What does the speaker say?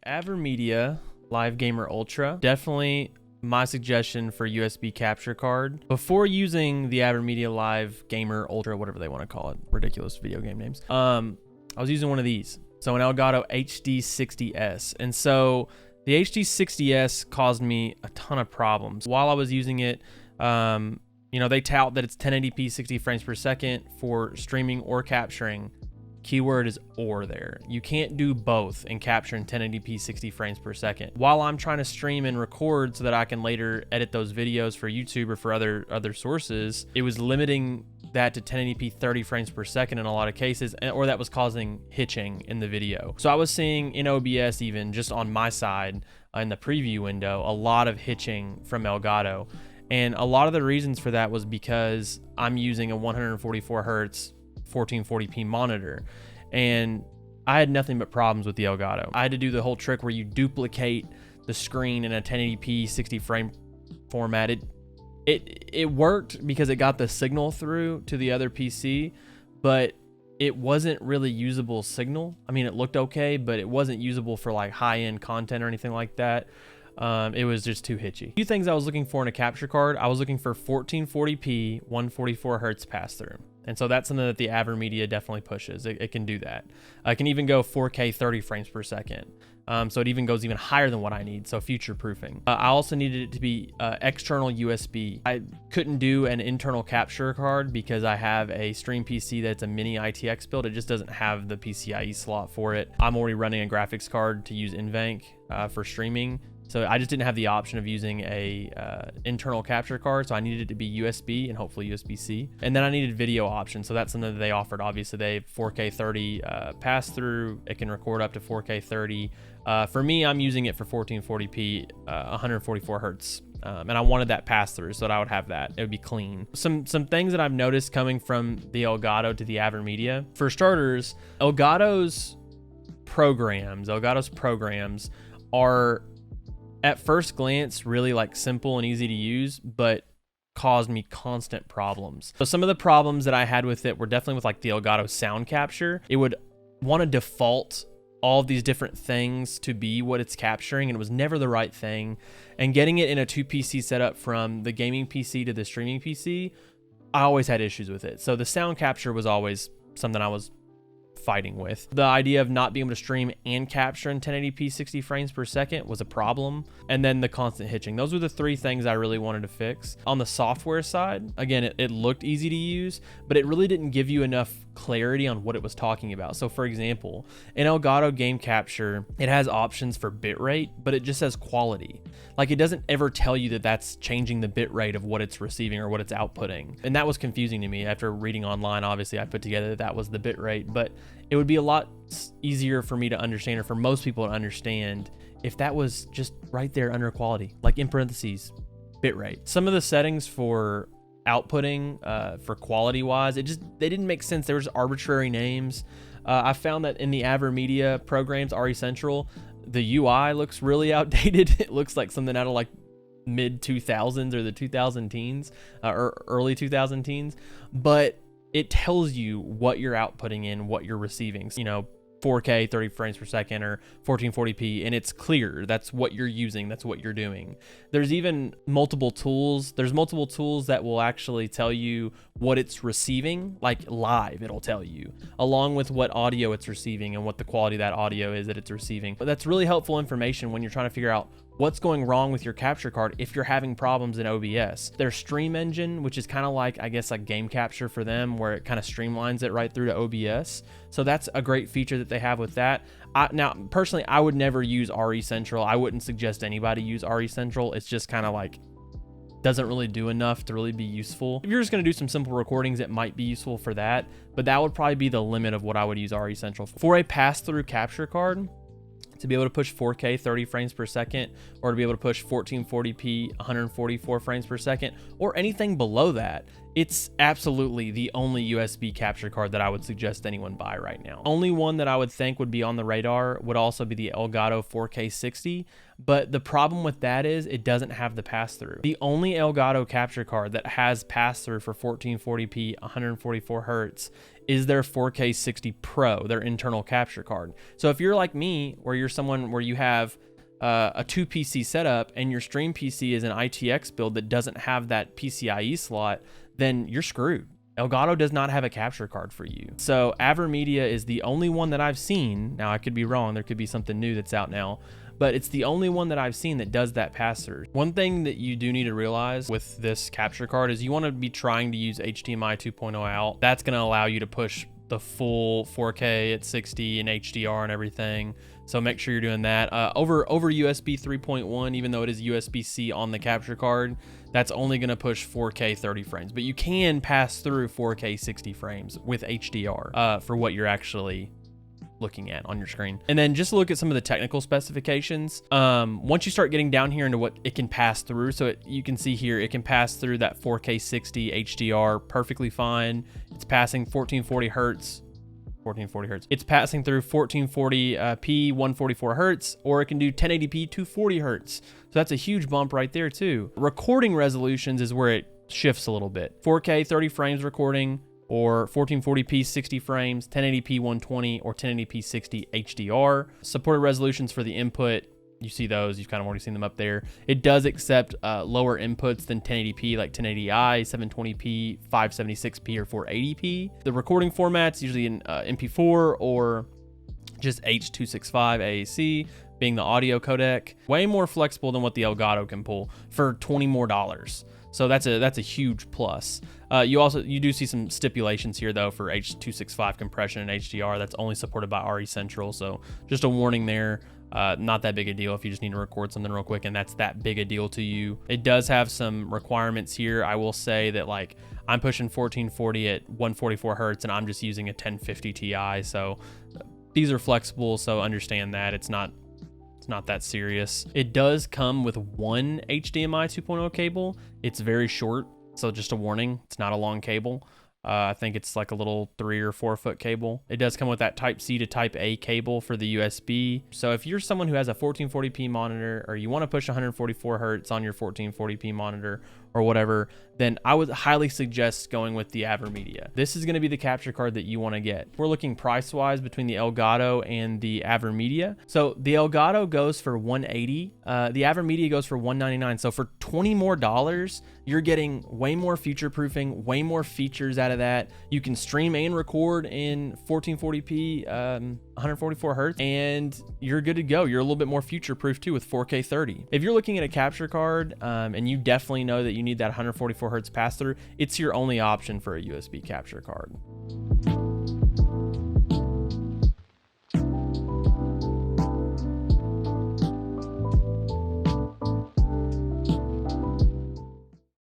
Avermedia Live Gamer Ultra, definitely my suggestion for USB capture card. Before using the Avermedia Live Gamer Ultra, whatever they want to call it, ridiculous video game names, I was using one of these. So an Elgato HD60S. And so the HD60S caused me a ton of problems. While I was using it, they tout that it's 1080p 60 frames per second for streaming or capturing. Keyword is or there. You can't do both and capture in 1080p 60 frames per second. While I'm trying to stream and record so that I can later edit those videos for YouTube or for other sources, it was limiting that to 1080p 30 frames per second in a lot of cases, or that was causing hitching in the video. So I was seeing in OBS, even just on my side in the preview window, a lot of hitching from Elgato. And a lot of the reasons for that was because I'm using a 144 hertz 1440p monitor, and I had nothing but problems with the Elgato. I had to do the whole trick where you duplicate the screen in a 1080p 60 frame format. It worked because it got the signal through to the other PC, but it wasn't really usable signal. I mean, it looked okay, but it wasn't usable for like high-end content or anything like that. It was just too hitchy. A few things I was looking for in a capture card. I was looking for 1440p 144 hertz pass-through. And so that's something that the Avermedia definitely pushes. It can do that. It can even go 4K 30 frames per second. So it even goes even higher than what I need. So future proofing. I also needed it to be external USB. I couldn't do an internal capture card because I have a stream PC that's a mini ITX build. It just doesn't have the PCIe slot for it. I'm already running a graphics card to use NVENC for streaming. So I just didn't have the option of using a internal capture card. So I needed it to be USB and hopefully USB-C. And then I needed video options. So that's something that they offered. Obviously they have 4K 30 pass through. It can record up to 4K 30. For me, I'm using it for 1440p, 144 hertz. And I wanted that pass through so that I would have that. It would be clean. Some things that I've noticed coming from the Elgato to the Avermedia. For starters, Elgato's programs are at first glance really like simple and easy to use, but caused me constant problems. So some of the problems that I had with it were definitely with like the Elgato sound capture. It would want to default all of these different things to be what it's capturing, and it was never the right thing. And getting it in a 2 PC setup from the gaming PC to the streaming PC, I always had issues with it. So the sound capture was always something I was fighting with. The idea of not being able to stream and capture in 1080p 60 frames per second was a problem. And then the constant hitching. Those were the three things I really wanted to fix. On the software side, again, it looked easy to use, but it really didn't give you enough clarity on what it was talking about. So for example, in Elgato Game Capture, it has options for bitrate, but it just says quality. Like it doesn't ever tell you that that's changing the bitrate of what it's receiving or what it's outputting. And that was confusing to me. After reading online, obviously I put together that was the bitrate, but it would be a lot easier for me to understand, or for most people to understand, if that was just right there under quality, like in parentheses, bitrate. Some of the settings for outputting for quality wise, they didn't make sense. There was arbitrary names. I found that in the Avermedia programs, RE Central, the UI looks really outdated. It looks like something out of like mid 2000s or the 2000 teens or early 2000 teens, but it tells you what you're outputting in, what you're receiving. 4K 30 frames per second or 1440p, and it's clear that's what you're using, that's what you're doing. There's even multiple tools. There's multiple tools that will actually tell you what it's receiving, like live it'll tell you, along with what audio it's receiving and what the quality of that audio is that it's receiving. But that's really helpful information when you're trying to figure out what's going wrong with your capture card if you're having problems in OBS. Their stream engine, which is kind of like, I guess, like game capture for them, where it kind of streamlines it right through to OBS. So that's a great feature that they have with that. Now, personally, I would never use RE Central. I wouldn't suggest anybody use RE Central. It's just kind of like, doesn't really do enough to really be useful. If you're just going to do some simple recordings, it might be useful for that, but that would probably be the limit of what I would use RE Central for. For a pass-through capture card, to be able to push 4K 30 frames per second, or to be able to push 1440p 144 frames per second, or anything below that, it's absolutely the only USB capture card that I would suggest anyone buy right now. Only one that I would think would be on the radar would also be the Elgato 4K 60, but the problem with that is it doesn't have the pass-through. The only Elgato capture card that has pass-through for 1440p 144 hertz is their 4K 60 Pro, their internal capture card. So if you're like me, where you're someone where you have a 2 PC setup and your stream PC is an ITX build that doesn't have that PCIe slot, then you're screwed. Elgato does not have a capture card for you. So Avermedia is the only one that I've seen. Now I could be wrong. There could be something new that's out now, but it's the only one that I've seen that does that pass-through. One thing that you do need to realize with this capture card is you want to be trying to use HDMI 2.0 out. That's going to allow you to push the full 4K at 60 and HDR and everything. So make sure you're doing that. Over USB 3.1, even though it is USB-C on the capture card, that's only going to push 4K 30 frames. But you can pass through 4K 60 frames with HDR for what you're actually looking at on your screen. And then just look at some of the technical specifications. Once you start getting down here into what it can pass through, so you can see here, it can pass through that 4K 60 HDR perfectly fine. It's passing 1440 hertz. It's passing through 1440p 144 hertz, or it can do 1080p 240 hertz. So that's a huge bump right there too. Recording resolutions is where it shifts a little bit. 4K 30 frames recording, or 1440p 60 frames, 1080p 120, or 1080p 60 HDR. Supported resolutions for the input, you see those, you've kind of already seen them up there. It does accept lower inputs than 1080p, like 1080i, 720p, 576p, or 480p. The recording format's usually in MP4 or just H.265 AAC, being the audio codec. Way more flexible than what the Elgato can pull for $20 more. So that's a huge plus. You do see some stipulations here though for H.265 compression and HDR. That's only supported by RE Central. So just a warning there. Not that big a deal if you just need to record something real quick and that's that big a deal to you. It does have some requirements here. I will say that like I'm pushing 1440 at 144 hertz and I'm just using a 1050 Ti. So these are flexible. So understand that it's not that serious. It does come with one HDMI 2.0 cable. It's very short. So just a warning, it's not a long cable. I think it's like a little 3 or 4 foot cable. It does come with that type C to type A cable for the USB. So if you're someone who has a 1440p monitor, or you want to push 144 hertz on your 1440p monitor or whatever, then I would highly suggest going with the Avermedia. This is going to be the capture card that you want to get. We're looking price wise between the Elgato and the Avermedia. So the Elgato goes for $180. The Avermedia goes for $199. So for $20 more, you're getting way more future proofing, way more features out of that. You can stream and record in 1440p, 144 hertz, and you're good to go. You're a little bit more future proof too with 4K 30. If you're looking at a capture card and you definitely know that you need that 144 hertz pass through, it's your only option for a USB capture card.